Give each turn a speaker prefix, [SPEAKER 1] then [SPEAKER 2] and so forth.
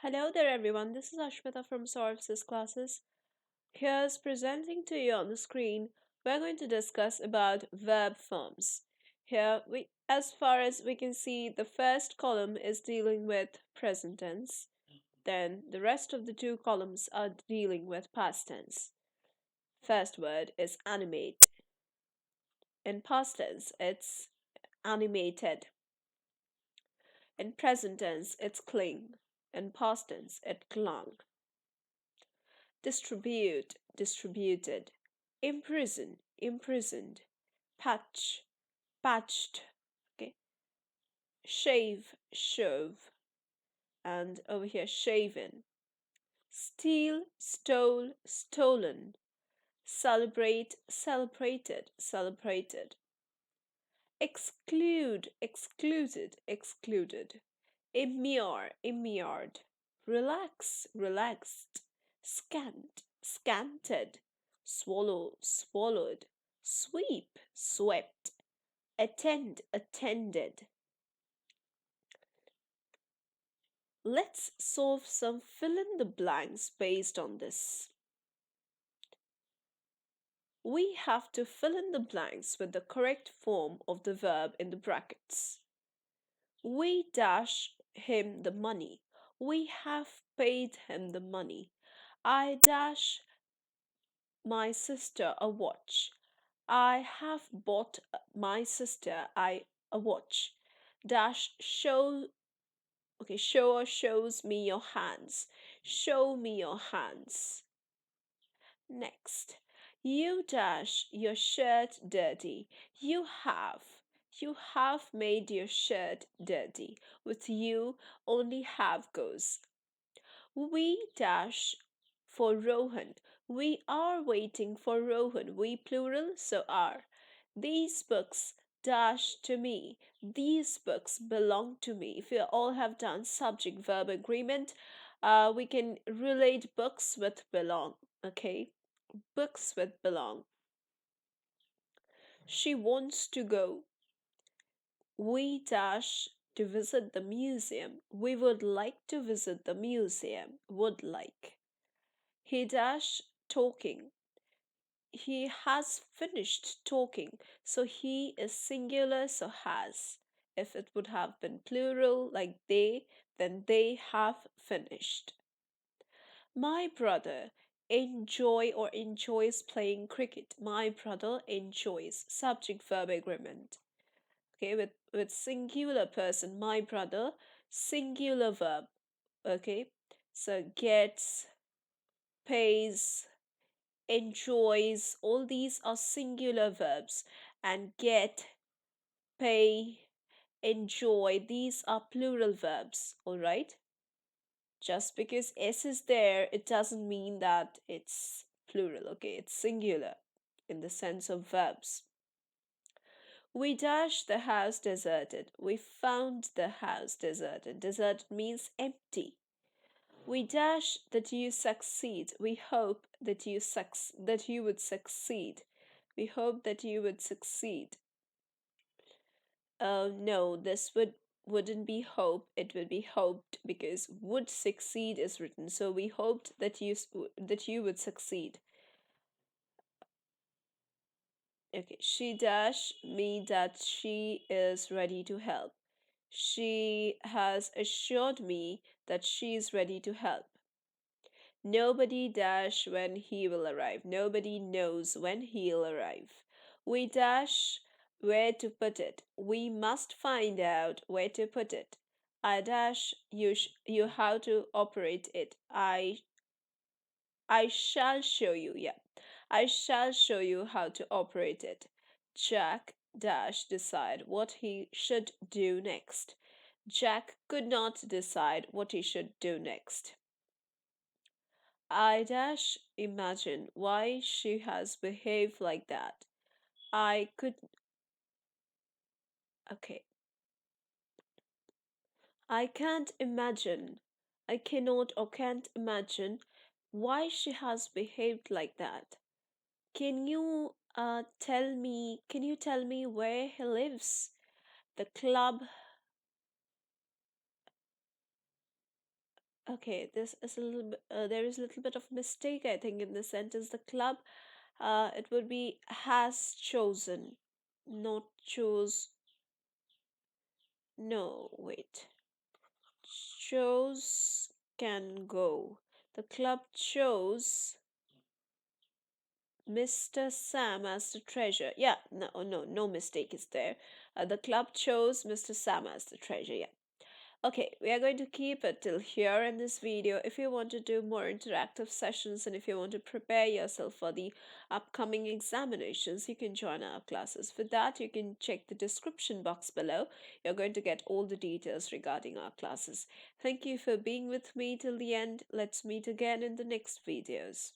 [SPEAKER 1] Hello there, everyone. This is Ashmita from Sourav Sir's classes. Here's presenting to you on the screen. We're going to discuss about verb forms. As far as we can see, the first column is dealing with present tense. Then the rest of the two columns are dealing with past tense. First word is animate. In past tense, it's animated. In present tense, it's cling. In past tense, it clung. Distribute, distributed. Imprison, imprisoned. Patch, patched. Okay. Shave, shove. And over here, shaven. Steal, stole, stolen. Celebrate, celebrated, celebrated. Exclude, excluded, excluded. Immure, immured. Relax, relaxed. Scant, scanted. Swallow, swallowed. Sweep, swept. Attend, attended. Let's solve some fill in the blanks based on this. We have to fill in the blanks with the correct form of the verb in the brackets. We dash him the money. We have paid him the money. I dash my sister a watch. I have bought my sister a watch. Dash show or shows me your hands. Show me your hands. Next, you dash your shirt dirty. You have made your shirt dirty. With you, only have goes. We dash for Rohan. We are waiting for Rohan. We plural, so are. These books dash to me. These books belong to me. If we all have done subject verb agreement, we can relate books with belong. Okay, books with belong. She wants to go. We dash to visit the museum. We would like to visit the museum. Would like. He dash talking. He has finished talking. So he is singular, so has. If it would have been plural, like they, then they have finished. My brother enjoys playing cricket. My brother enjoys. Subject verb agreement. Okay, with singular person, my brother, singular verb. Okay, so gets, pays, enjoys, all these are singular verbs, and get, pay, enjoy, these are plural verbs. All right, just because s is there, it doesn't mean that it's plural. Okay, it's singular in the sense of verbs. We dashed the house deserted. We found the house deserted. Deserted means empty. We dash that you succeed. We hope that you would succeed. We hope that you would succeed. No, this wouldn't be hope. It would be hoped because would succeed is written. So we hoped that you would succeed. Okay, she dash me that she is ready to help. She has assured me that she is ready to help. Nobody dash when he will arrive. Nobody knows when he'll arrive. We dash where to put it. We must find out where to put it. I dash you how to operate it. I shall show you. Yeah. I shall show you how to operate it. Jack dash decide what he should do next. Jack could not decide what he should do next. I dash imagine why she has behaved like that. I could okay. I can't imagine. I cannot or can't imagine why she has behaved like that. Can you tell me where he lives? The club Okay, this is a little bit, there is a little bit of mistake, I think, in the sentence. The club, it would be has chosen, not chose. No, wait. Chose can go. The club chose Mr. Sam as the treasure. Yeah, no, no, no mistake is there. The club chose Mr. Sam as the treasure. Yeah. Okay, we are going to keep it till here in this video. If you want to do more interactive sessions and if you want to prepare yourself for the upcoming examinations, you can join our classes. For that, you can check the description box below. You're going to get all the details regarding our classes. Thank you for being with me till the end. Let's meet again in the next videos.